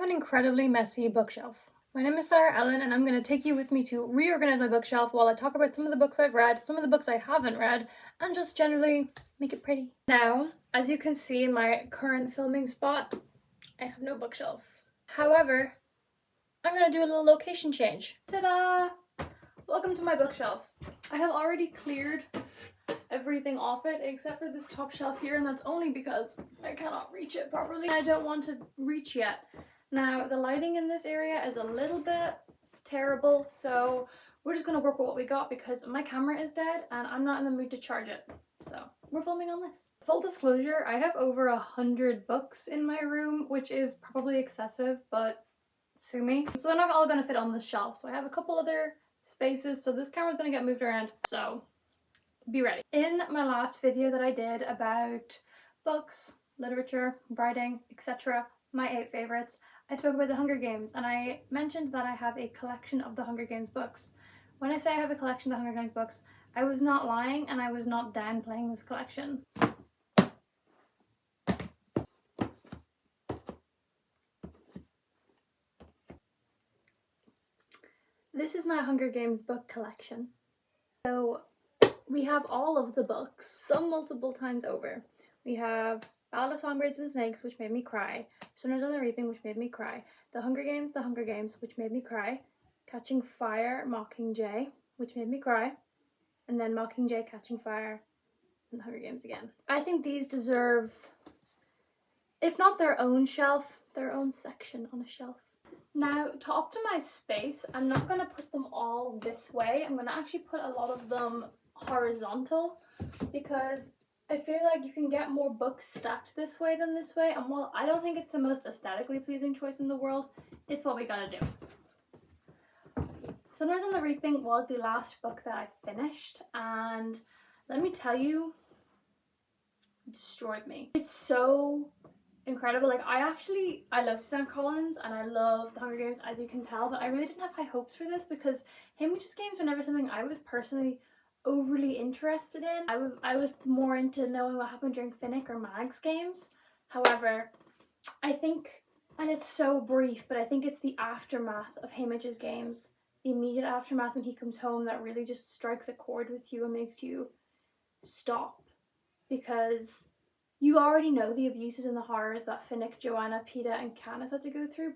an incredibly messy bookshelf. My name is Sarah Ellen, and I'm going to take you with me to reorganize my bookshelf while I talk about some of the books I've read, some of the books I haven't read, and just generally make it pretty. Now, as you can see in my current filming spot, I have no bookshelf. However, I'm going to do a little location change. Ta-da! Welcome to my bookshelf. I have already cleared everything off it except for this top shelf here, and that's only because I cannot reach it properly. I don't want to reach yet. Now the lighting in this area is a little bit terrible, so we're just gonna work with what we got because my camera is dead and I'm not in the mood to charge it, so we're filming on this. Full disclosure, I have over 100 books in my room, which is probably excessive, but sue me. So they're not all gonna fit on this shelf, so I have a couple other spaces, so this camera's gonna get moved around, so be ready. In my last video that I did about books, literature, writing, etc., my 8 favorites, I spoke about the Hunger Games, and I mentioned that I have a collection of the Hunger Games books. When I say I have a collection of the Hunger Games books, I was not lying and I was not downplaying this collection. This is my Hunger Games book collection. So we have all of the books, some multiple times over. We have Ballad of Songbirds and Snakes, which made me cry. Sinners on the Reaping, which made me cry. The Hunger Games, which made me cry. Catching Fire, Mockingjay, which made me cry. And then Mockingjay, Catching Fire, and The Hunger Games again. I think these deserve, if not their own shelf, their own section on a shelf. Now, to optimize space, I'm not going to put them all this way. I'm going to actually put a lot of them horizontal because I feel like you can get more books stacked this way than this way, and while I don't think it's the most aesthetically pleasing choice in the world, it's what we gotta do. Sinners on the Reaping was the last book that I finished, and let me tell you, it destroyed me. It's so incredible. Like, I love Suzanne Collins and I love The Hunger Games, as you can tell, but I really didn't have high hopes for this because Haymitch's Games were never something I was personally overly interested in. I was more into knowing what happened during Finnick or Mag's games. However, I think, and it's so brief, but I think it's the aftermath of Haymitch's Games, the immediate aftermath when he comes home, that really just strikes a chord with you and makes you stop, because you already know the abuses and the horrors that Finnick, Joanna, Peta and Candace had to go through,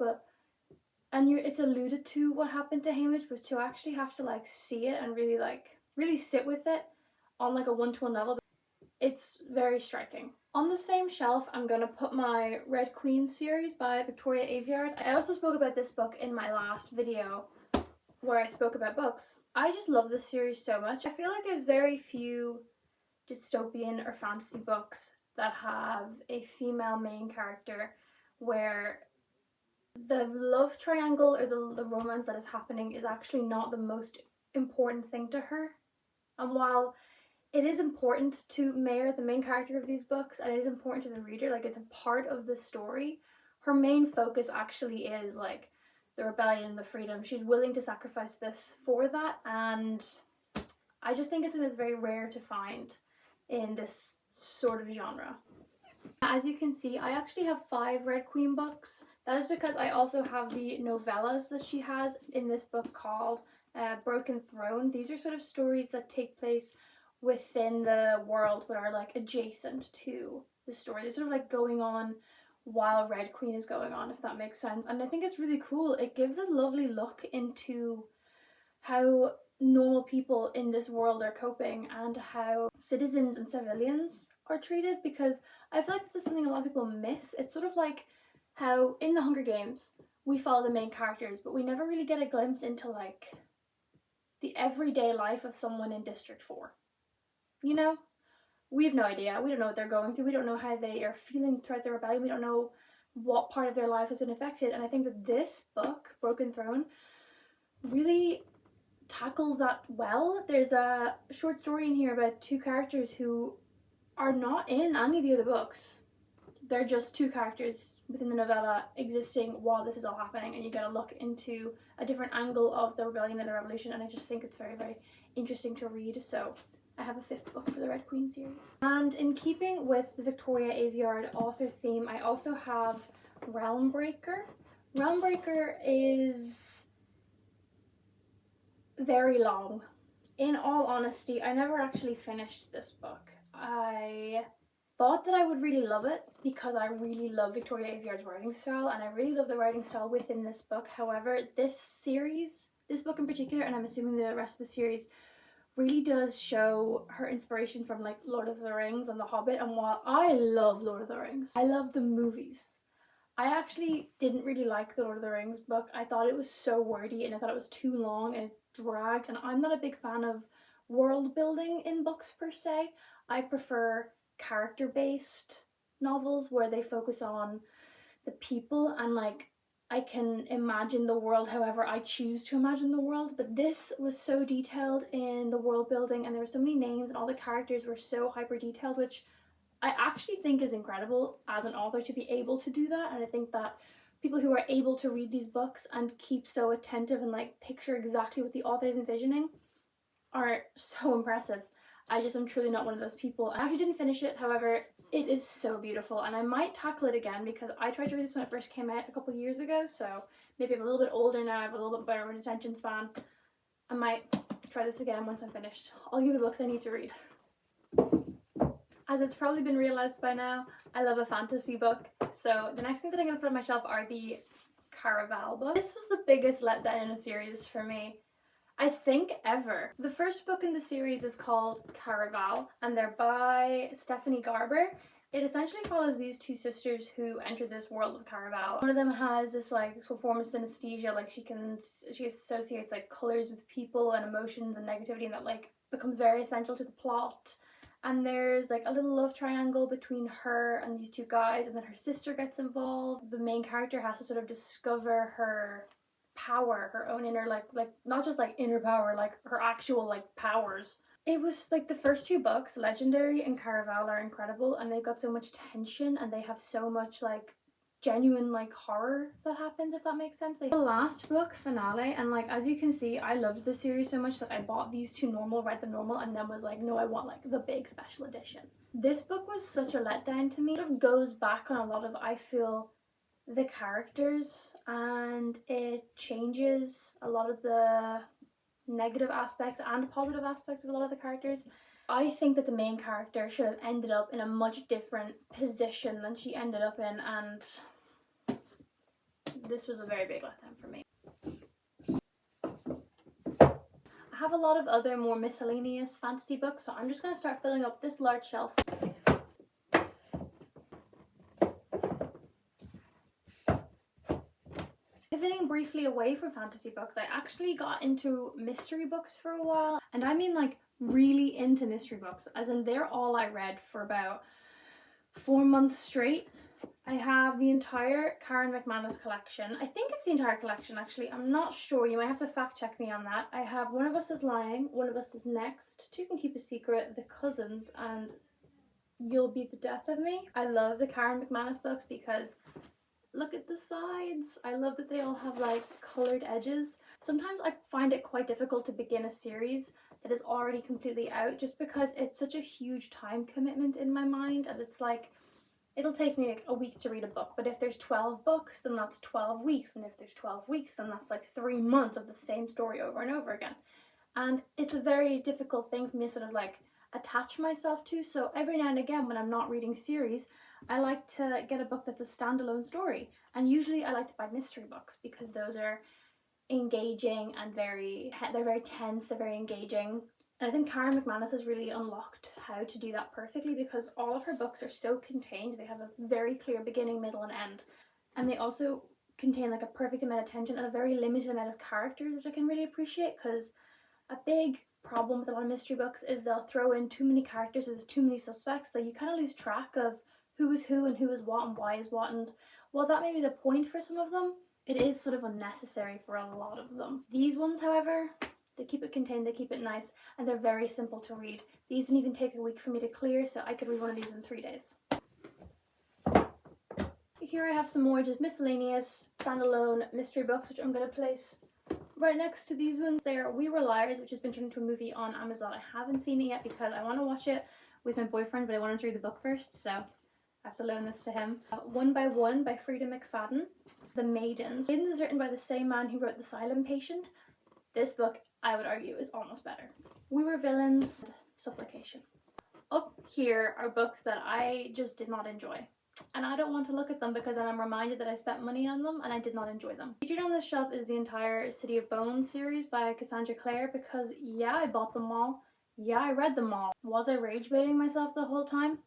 it's alluded to what happened to Haymitch, but to actually have to like see it and really sit with it on like a one-to-one level, it's very striking. On the same shelf, I'm gonna put my Red Queen series by Victoria Aveyard. I also spoke about this book in my last video where I spoke about books. I just love this series so much. I feel like there's very few dystopian or fantasy books that have a female main character where the love triangle or the romance that is happening is actually not the most important thing to her. And while it is important to Mare, the main character of these books, and it is important to the reader, like it's a part of the story, her main focus actually is like the rebellion, the freedom. She's willing to sacrifice this for that, and I just think it's very rare to find in this sort of genre. As you can see, I actually have 5 Red Queen books. That is because I also have the novellas that she has in this book called Broken Throne. These are sort of stories that take place within the world but are like adjacent to the story. They're sort of like going on while Red Queen is going on, if that makes sense. And I think it's really cool. It gives a lovely look into how normal people in this world are coping and how citizens and civilians are treated, because I feel like this is something a lot of people miss. It's sort of like how in the Hunger Games we follow the main characters, but we never really get a glimpse into like the everyday life of someone in District 4. You know? We have no idea. We don't know what they're going through. We don't know how they are feeling throughout the rebellion. We don't know what part of their life has been affected. And I think that this book, Broken Throne, really tackles that well. There's a short story in here about 2 characters who are not in any of the other books. They're just 2 characters within the novella existing while this is all happening, and you get a look into a different angle of the rebellion and the revolution, and I just think it's very, very interesting to read. So I have a 5th book for the Red Queen series. And in keeping with the Victoria Aveyard author theme, I also have Realmbreaker. Realmbreaker is very long. In all honesty, I never actually finished this book. I thought that I would really love it because I really love Victoria Aveyard's writing style, and I really love the writing style within this book. However, this book in particular, and I'm assuming the rest of the series, really does show her inspiration from like Lord of the Rings and The Hobbit. And while I love Lord of the Rings, I love the movies. I actually didn't really like the Lord of the Rings book. I thought it was so wordy and I thought it was too long and it dragged, and I'm not a big fan of world building in books per se. I prefer character based novels where they focus on the people and like I can imagine the world however I choose to imagine the world. But this was so detailed in the world building and there were so many names and all the characters were so hyper detailed, which I actually think is incredible as an author to be able to do that. And I think that people who are able to read these books and keep so attentive and like picture exactly what the author is envisioning are so impressive. I just am truly not one of those people. I actually didn't finish it, however, it is so beautiful and I might tackle it again because I tried to read this when it first came out a couple of years ago, so maybe I'm a little bit older now, I have a little bit better of an attention span. I might try this again once I'm finished. All the books I need to read. As it's probably been realised by now, I love a fantasy book, so the next thing that I'm going to put on my shelf are the Caraval books. This was the biggest letdown in a series for me, I think, ever. The first book in the series is called Caraval and they're by Stephanie Garber. It essentially follows these two sisters who enter this world of Caraval. One of them has this like form of synesthesia, like she associates like colours with people and emotions and negativity, and that like becomes very essential to the plot. And there's like a little love triangle between her and these two guys, and then her sister gets involved. The main character has to sort of discover her power, her own inner like not just like inner power, like her actual like powers. It was like the first two books, Legendary and Caraval, are incredible and they've got so much tension and they have so much like genuine like horror that happens, if that makes sense. The last book, Finale, and like as you can see I loved the series so much that I bought these two normal, read the normal, and then was like, no, I want like the big special edition. This book was such a letdown to me. It sort of goes back on a lot of, I feel, the characters, and it changes a lot of the negative aspects and positive aspects of a lot of the characters. I think that the main character should have ended up in a much different position than she ended up in, and this was a very big letdown for me. I have a lot of other more miscellaneous fantasy books, so I'm just going to start filling up this large shelf. Pivoting briefly away from fantasy books, I actually got into mystery books for a while, and I mean like really into mystery books, as in they're all I read for about 4 months straight. I have the entire Karen McManus collection. I think it's the entire collection actually, I'm not sure, you might have to fact check me on that. I have One of Us is Lying, One of Us is Next, Two Can Keep a Secret, The Cousins, and You'll Be the Death of Me. I love the Karen McManus books because look at the sides. I love that they all have like coloured edges. Sometimes I find it quite difficult to begin a series that is already completely out just because it's such a huge time commitment in my mind, and it's like it'll take me like a week to read a book, but if there's 12 books then that's 12 weeks, and if there's 12 weeks then that's like 3 months of the same story over and over again, and it's a very difficult thing for me to sort of like attach myself to. So every now and again when I'm not reading series, I like to get a book that's a standalone story, and usually I like to buy mystery books because those are engaging and they're very tense, they're very engaging. And I think Karen McManus has really unlocked how to do that perfectly because all of her books are so contained. They have a very clear beginning, middle and end, and they also contain like a perfect amount of tension and a very limited amount of characters, which I can really appreciate, because a big problem with a lot of mystery books is they'll throw in too many characters, there's too many suspects, so you kind of lose track of who is who and who is what and why is what. And while that may be the point for some of them, it is sort of unnecessary for a lot of them. These ones, however, they keep it contained, they keep it nice, and they're very simple to read. These didn't even take a week for me to clear, so I could read one of these in 3 days. Here I have some more just miscellaneous standalone mystery books, which I'm going to place right next to these ones. They are We Were Liars, which has been turned into a movie on Amazon. I haven't seen it yet because I want to watch it with my boyfriend, but I wanted to read the book first, so I have to loan this to him. One by One by Frida McFadden. The Maidens. Maidens is written by the same man who wrote The Silent Patient. This book, I would argue, is almost better. We Were Villains, Supplication. Up here are books that I just did not enjoy. And I don't want to look at them because then I'm reminded that I spent money on them and I did not enjoy them. Featured on this shelf is the entire City of Bones series by Cassandra Clare because yeah, I bought them all. Yeah, I read them all. Was I rage baiting myself the whole time?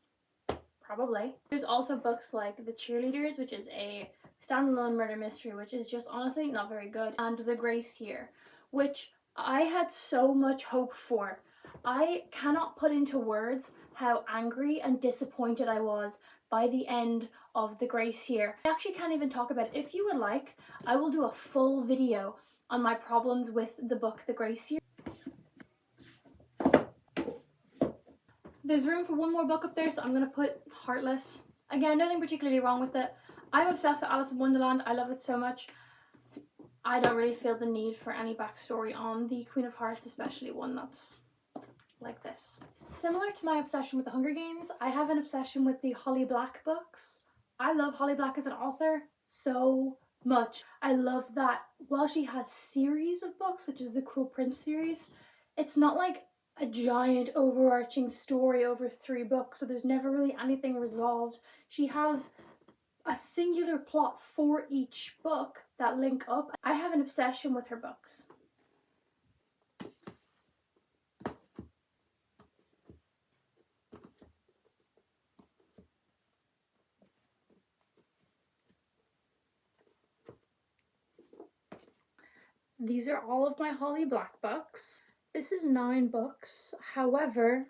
Probably. There's also books like The Cheerleaders, which is a standalone murder mystery, which is just honestly not very good, and The Grace Here, which I had so much hope for. I cannot put into words how angry and disappointed I was by the end of The Grace Here. I actually can't even talk about it. If you would like, I will do a full video on my problems with the book The Grace Here. There's room for one more book up there, so I'm going to put Heartless. Again, nothing particularly wrong with it. I'm obsessed with Alice in Wonderland. I love it so much. I don't really feel the need for any backstory on the Queen of Hearts, especially one that's like this. Similar to my obsession with the Hunger Games, I have an obsession with the Holly Black books. I love Holly Black as an author so much. I love that while she has series of books, such as the Cruel Prince series, it's not like a giant overarching story over 3 books, so there's never really anything resolved. She has a singular plot for each book that link up. I have an obsession with her books. These are all of my Holly Black books. This is 9 books. However,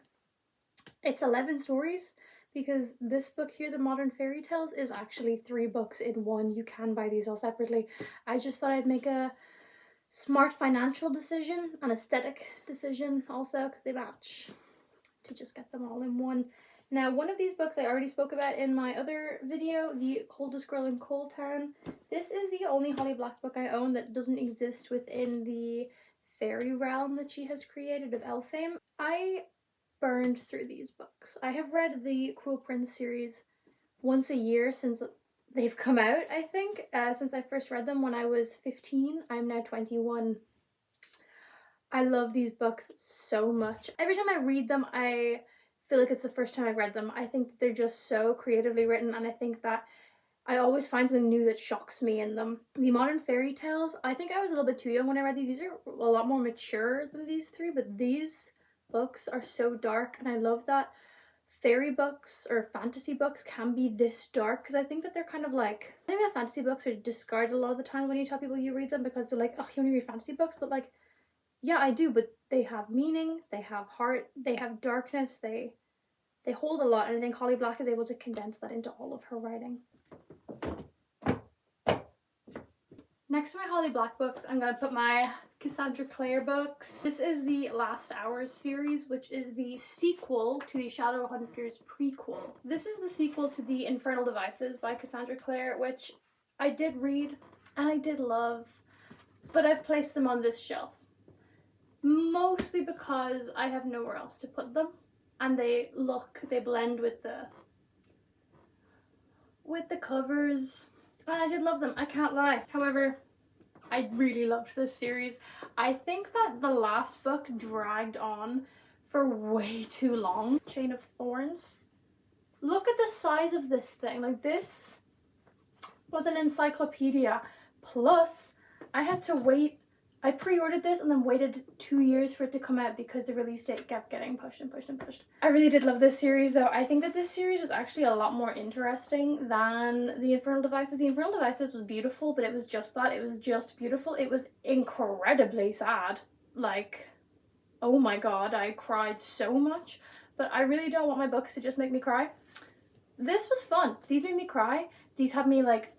it's 11 stories because this book here, The Modern Fairy Tales, is actually 3 books in one. You can buy these all separately. I just thought I'd make a smart financial decision, an aesthetic decision also, because they match, to just get them all in one. Now, one of these books I already spoke about in my other video, The Coldest Girl in Coal Town. This is the only Holly Black book I own that doesn't exist within the fairy realm that she has created of Elfame. I burned through these books. I have read the Cruel Prince series once a year since they've come out, I think. Since I first read them when I was 15. I'm now 21. I love these books so much. Every time I read them, I feel like it's the first time I've read them. I think that they're just so creatively written, and I think that I always find something new that shocks me in them. The Modern Fairy Tales, I think I was a little bit too young when I read these. These are a lot more mature than these 3, but these books are so dark, and I love that fairy books or fantasy books can be this dark, because I think that they're kind of like, I think that fantasy books are discarded a lot of the time when you tell people you read them, because they're like, oh, you only read fantasy books, but like, yeah, I do, but they have meaning, they have heart, they have darkness, they hold a lot, and I think Holly Black is able to condense that into all of her writing. Next to my Holly Black books, I'm going to put my Cassandra Clare books. This is the Last Hours series, which is the sequel to the Shadowhunters prequel. This is the sequel to the Infernal Devices by Cassandra Clare, which I did read and I did love, but I've placed them on this shelf. Mostly because I have nowhere else to put them, and they blend with the covers, and I did love them, I can't lie. However, I really loved this series. I think that the last book dragged on for way too long. Chain of Thorns. Look at the size of this thing. Like, this was an encyclopedia. Plus, I had to wait. I pre-ordered this and then waited 2 years for it to come out because the release date kept getting pushed and pushed and pushed. I really did love this series though. I think that this series was actually a lot more interesting than the Infernal Devices. The Infernal Devices was beautiful, but it was just that. It was just beautiful. It was incredibly sad. Like, oh my god, I cried so much. But I really don't want my books to just make me cry. This was fun. These made me cry. These had me like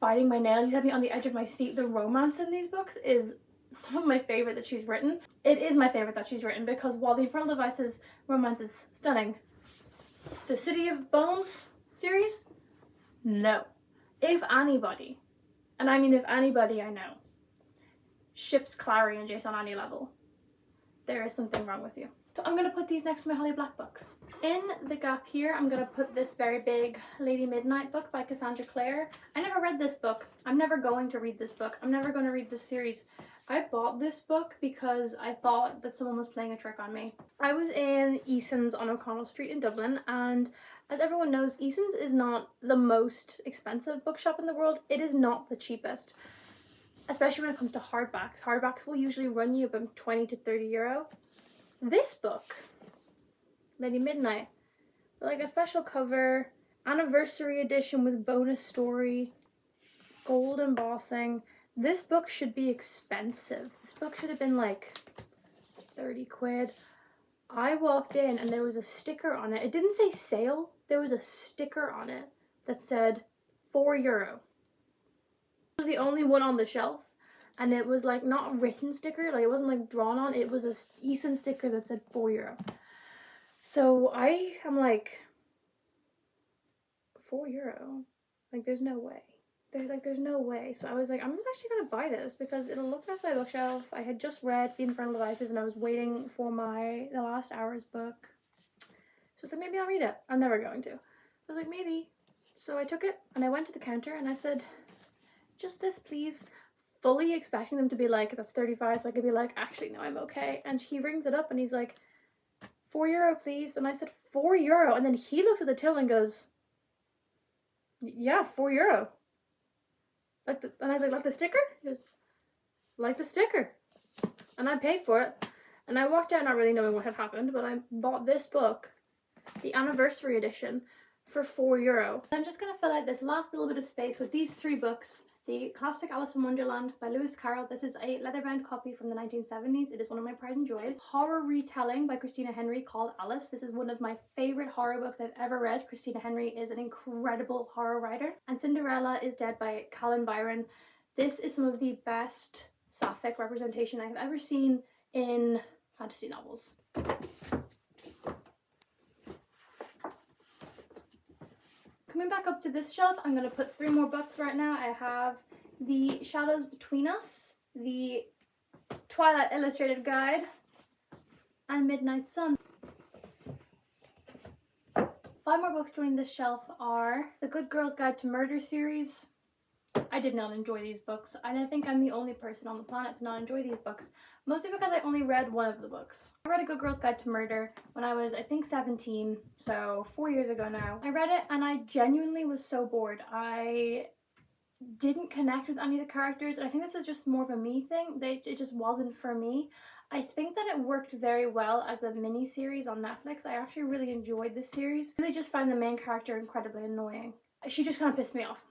biting my nails. These had me on the edge of my seat. The romance in these books is some of my favorite that she's written. It is my favorite that she's written because while the Infernal Devices romance is stunning, the City of Bones series, no. If anybody, and I mean if anybody I know, ships Clary and Jace on any level, there is something wrong with you. So I'm going to put these next to my Holly Black books. In the gap here, I'm going to put this very big Lady Midnight book by Cassandra Clare. I never read this book. I'm never going to read this book. I'm never going to read this series. I bought this book because I thought that someone was playing a trick on me. I was in Eason's on O'Connell Street in Dublin, and as everyone knows, Eason's is not the most expensive bookshop in the world. It is not the cheapest, especially when it comes to hardbacks. Hardbacks will usually run you about 20 to 30 euro. This book, Lady Midnight, like a special cover, anniversary edition with bonus story, gold embossing. This book should be expensive. This book should have been like 30 quid. I walked in and there was a sticker on it. It didn't say sale. There was a sticker on it that said €4. It was the only one on the shelf. And it was like not a written sticker, like it wasn't like drawn on, it was a Eason sticker that said €4. So I am like, €4? Like there's no way. There's no way. So I was like, I'm just actually gonna buy this because it'll look nice on my bookshelf. I had just read The Infernal Devices and I was waiting for The Last Hours book. So I was like, maybe I'll read it. I'm never going to. I was like, maybe. So I took it and I went to the counter and I said, just this please. Fully expecting them to be like, that's 35, so I could be like, actually no, I'm okay. And he rings it up and he's like, €4 please. And I said, €4? And then he looks at the till and goes, yeah, €4. And I was like, like the sticker? He goes, like the sticker. And I paid for it. And I walked out not really knowing what had happened, but I bought this book, the anniversary edition, for €4. I'm just going to fill out this last little bit of space with these 3 books. The classic Alice in Wonderland by Lewis Carroll. This is a leather-bound copy from the 1970s. It is one of my pride and joys. Horror retelling by Christina Henry called Alice. This is one of my favorite horror books I've ever read. Christina Henry is an incredible horror writer. And Cinderella is Dead by Callan Byron. This is some of the best sapphic representation I've ever seen in fantasy novels. Coming back up to this shelf, I'm going to put 3 more books right now. I have The Shadows Between Us, the Twilight Illustrated Guide, and Midnight Sun. 5 more books joining this shelf are The Good Girl's Guide to Murder series. I did not enjoy these books, and I think I'm the only person on the planet to not enjoy these books, mostly because I only read one of the books. I read A Good Girl's Guide to Murder when I was, I think, 17, so 4 years ago now. I read it and I genuinely was so bored. I didn't connect with any of the characters, and I think this is just more of a me thing. It just wasn't for me. I think that it worked very well as a mini-series on Netflix. I actually really enjoyed this series. I really just found the main character incredibly annoying. She just kind of pissed me off.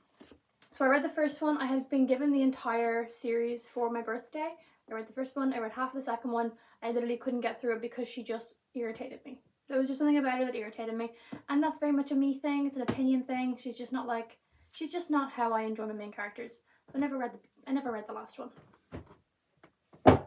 So I read the first one. I had been given the entire series for my birthday. I read the first one, I read half the second one. I literally couldn't get through it because she just irritated me. There was just something about her that irritated me. And that's very much a me thing, it's an opinion thing. She's just not how I enjoy my main characters. So I never read the last one.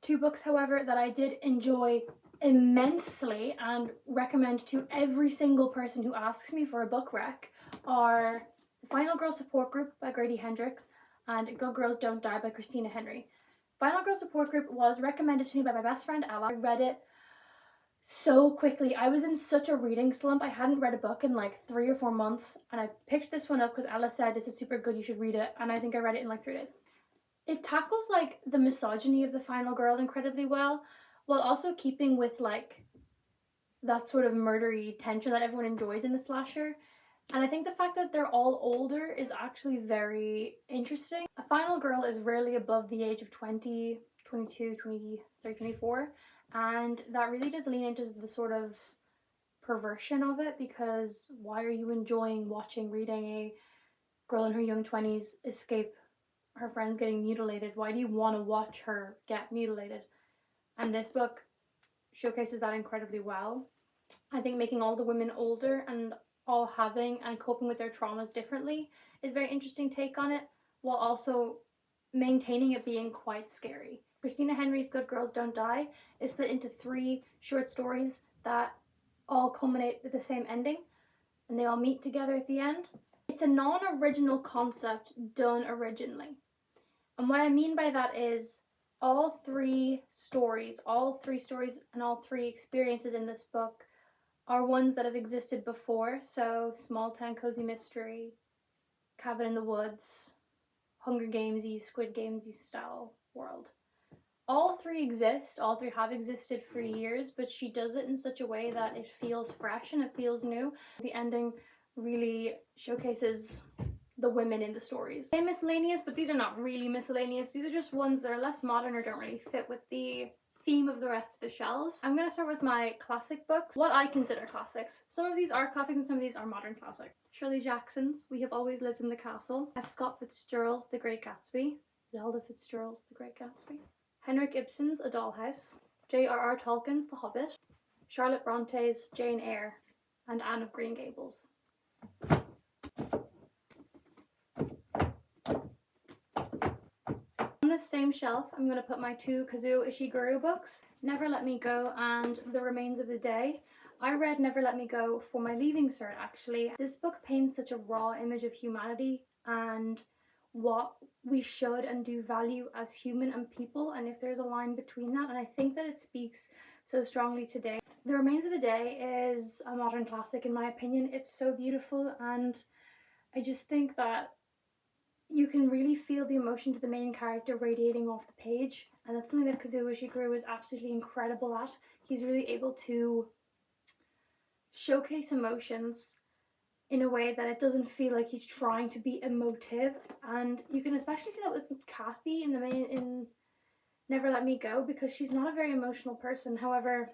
2 books, however, that I did enjoy immensely and recommend to every single person who asks me for a book rec are The Final Girl Support Group by Grady Hendrix and Good Girls Don't Die by Christina Henry. Final Girl Support Group was recommended to me by my best friend Ella. I read it so quickly. I was in such a reading slump. I hadn't read a book in like 3 or 4 months, and I picked this one up because Ella said this is super good, you should read it, and I think I read it in like 3 days. It tackles like the misogyny of the final girl incredibly well, while also keeping with like that sort of murdery tension that everyone enjoys in a slasher. And I think the fact that they're all older is actually very interesting. A final girl is rarely above the age of 20, 22, 23, 24. And that really does lean into the sort of perversion of it, because why are you enjoying reading a girl in her young 20s escape her friends getting mutilated? Why do you want to watch her get mutilated? And this book showcases that incredibly well. I think making all the women older and all having and coping with their traumas differently is a very interesting take on it, while also maintaining it being quite scary. Christina Henry's Good Girls Don't Die is split into 3 short stories that all culminate with the same ending, and they all meet together at the end. It's a non-original concept done originally. And what I mean by that is All three stories and all three experiences in this book are ones that have existed before. So Small Town Cozy Mystery, Cabin in the Woods, Hunger Gamesy, Squid Gamesy style world. All three exist, all three have existed for years, but she does it in such a way that it feels fresh and it feels new. The ending really showcases the women in the stories. They're miscellaneous, but these are not really miscellaneous. These are just ones that are less modern or don't really fit with the theme of the rest of the shelves. I'm going to start with my classic books, what I consider classics. Some of these are classics and some of these are modern classics. Shirley Jackson's We Have Always Lived in the Castle, F. Scott Fitzgerald's The Great Gatsby, Zelda Fitzgerald's The Great Gatsby, Henrik Ibsen's A Dollhouse, J.R.R. Tolkien's The Hobbit, Charlotte Bronte's Jane Eyre, and Anne of Green Gables. On this same shelf, I'm going to put my two Kazuo Ishiguro books, Never Let Me Go and The Remains of the Day. I read Never Let Me Go for my leaving cert actually. This book paints such a raw image of humanity and what we should and do value as human and people, and if there's a line between that, and I think that it speaks so strongly today. The Remains of the Day is a modern classic in my opinion. It's so beautiful and I just think that you can really feel the emotion to the main character radiating off the page, and that's something that Kazuo Ishiguro is absolutely incredible at. He's really able to showcase emotions in a way that it doesn't feel like he's trying to be emotive, and you can especially see that with Kathy in Never Let Me Go, because she's not a very emotional person. However,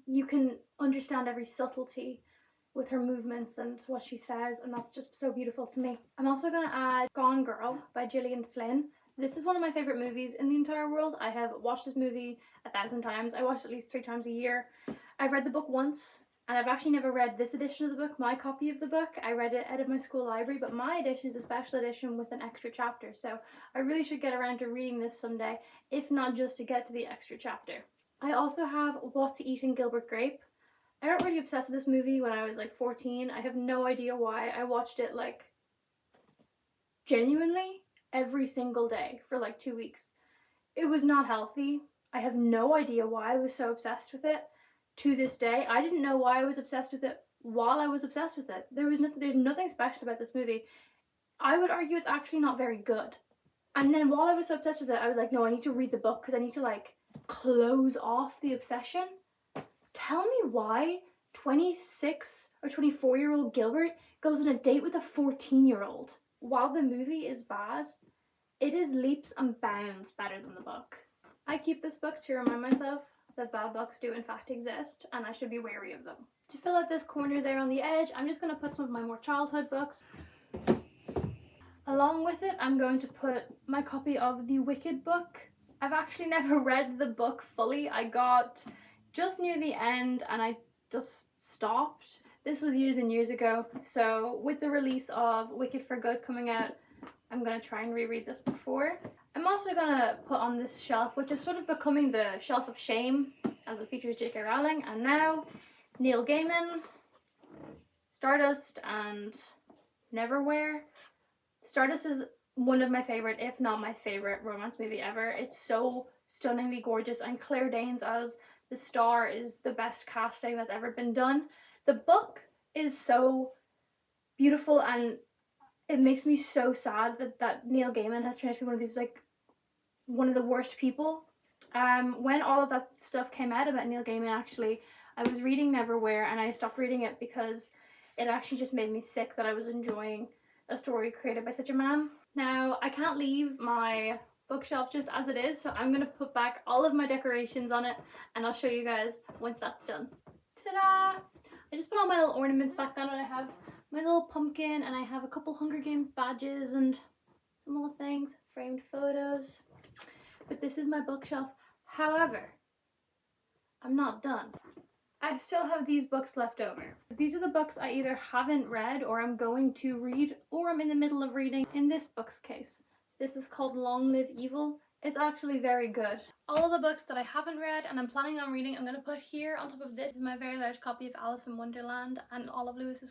you can understand every subtlety with her movements and what she says, and that's just so beautiful to me. I'm also going to add Gone Girl by Gillian Flynn. This is one of my favourite movies in the entire world. I have watched this movie 1,000 times. I watch it at least 3 times a year. I've read the book once, and I've actually never read this edition of the book, my copy of the book. I read it out of my school library, but my edition is a special edition with an extra chapter, so I really should get around to reading this someday, if not just to get to the extra chapter. I also have What to Eat in Gilbert Grape. I got really obsessed with this movie when I was like 14. I have no idea why. I watched it like genuinely every single day for like 2 weeks. It was not healthy. I have no idea why I was so obsessed with it to this day. I didn't know why I was obsessed with it while I was obsessed with it. There's nothing special about this movie. I would argue it's actually not very good. And then while I was so obsessed with it, I was like, no, I need to read the book because I need to like close off the obsession. Tell me why 26 or 24-year-old Gilbert goes on a date with a 14-year-old. While the movie is bad, it is leaps and bounds better than the book. I keep this book to remind myself that bad books do in fact exist and I should be wary of them. To fill out this corner there on the edge, I'm just going to put some of my more childhood books. Along with it, I'm going to put my copy of the Wicked book. I've actually never read the book fully. I got just near the end and I just stopped. This was years and years ago, so with the release of Wicked for Good coming out, I'm going to try and reread this before. I'm also going to put on this shelf, which is sort of becoming the shelf of shame, as it features J.K. Rowling, and now Neil Gaiman, Stardust, and Neverwhere. Stardust is one of my favourite, if not my favourite, romance movie ever. It's so stunningly gorgeous, and Claire Danes as the star is the best casting that's ever been done. The book is so beautiful, and it makes me so sad that Neil Gaiman has turned out to be one of these, like, one of the worst people. When all of that stuff came out about Neil Gaiman, actually, I was reading Neverwhere and I stopped reading it because it actually just made me sick that I was enjoying a story created by such a man. Now, I can't leave my bookshelf just as it is, so I'm going to put back all of my decorations on it and I'll show you guys once that's done. Ta-da! I just put all my little ornaments back on, and I have my little pumpkin and I have a couple Hunger Games badges and some little things, framed photos. But this is my bookshelf. However, I'm not done. I still have these books left over. These are the books I either haven't read or I'm going to read or I'm in the middle of reading. In this book's case, this is called Long Live Evil. It's actually very good. All of the books that I haven't read and I'm planning on reading, I'm going to put here on top of this. This is my very large copy of Alice in Wonderland and all of Lewis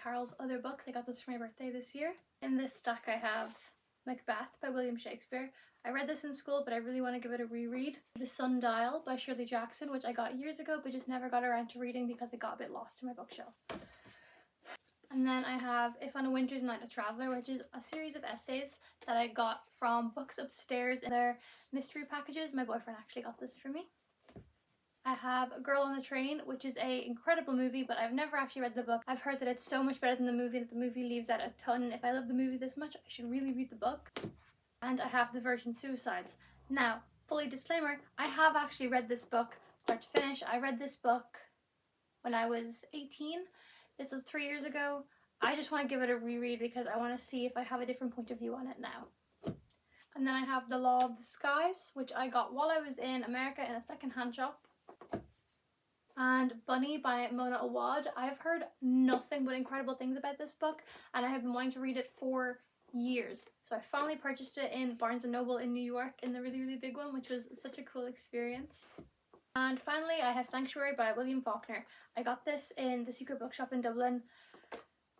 Carroll's other books. I got this for my birthday this year. In this stack I have Macbeth by William Shakespeare. I read this in school, but I really want to give it a reread. The Sundial by Shirley Jackson, which I got years ago but just never got around to reading because it got a bit lost in my bookshelf. And then I have If on a Winter's Night a Traveller, which is a series of essays that I got from books upstairs in their mystery packages. My boyfriend actually got this for me. I have A Girl on the Train, which is an incredible movie, but I've never actually read the book. I've heard that it's so much better than the movie, that the movie leaves out a ton, and if I love the movie this much, I should really read the book. And I have The Virgin Suicides. Now, fully disclaimer, I have actually read this book start to finish. I read this book when I was 18. This was 3 years ago. I just want to give it a reread because I want to see if I have a different point of view on it now. And then I have The Law of the Skies, which I got while I was in America in a second-hand shop. And Bunny by Mona Awad. I've heard nothing but incredible things about this book, and I have been wanting to read it for years. So I finally purchased it in Barnes & Noble in New York in the really, really big one, which was such a cool experience. And finally, I have Sanctuary by William Faulkner. I got this in the secret bookshop in Dublin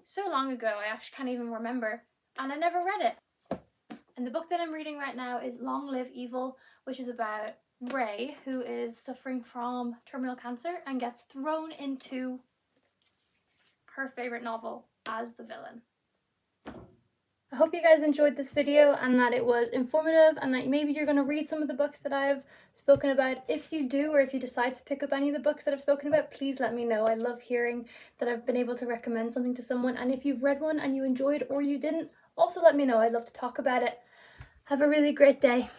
so long ago, I actually can't even remember, and I never read it. And the book that I'm reading right now is Long Live Evil, which is about Ray, who is suffering from terminal cancer and gets thrown into her favourite novel as the villain. I hope you guys enjoyed this video and that it was informative, and that maybe you're going to read some of the books that I've spoken about. If you do, or if you decide to pick up any of the books that I've spoken about, please let me know. I love hearing that I've been able to recommend something to someone, and if you've read one and you enjoyed or you didn't, also let me know. I'd love to talk about it. Have a really great day.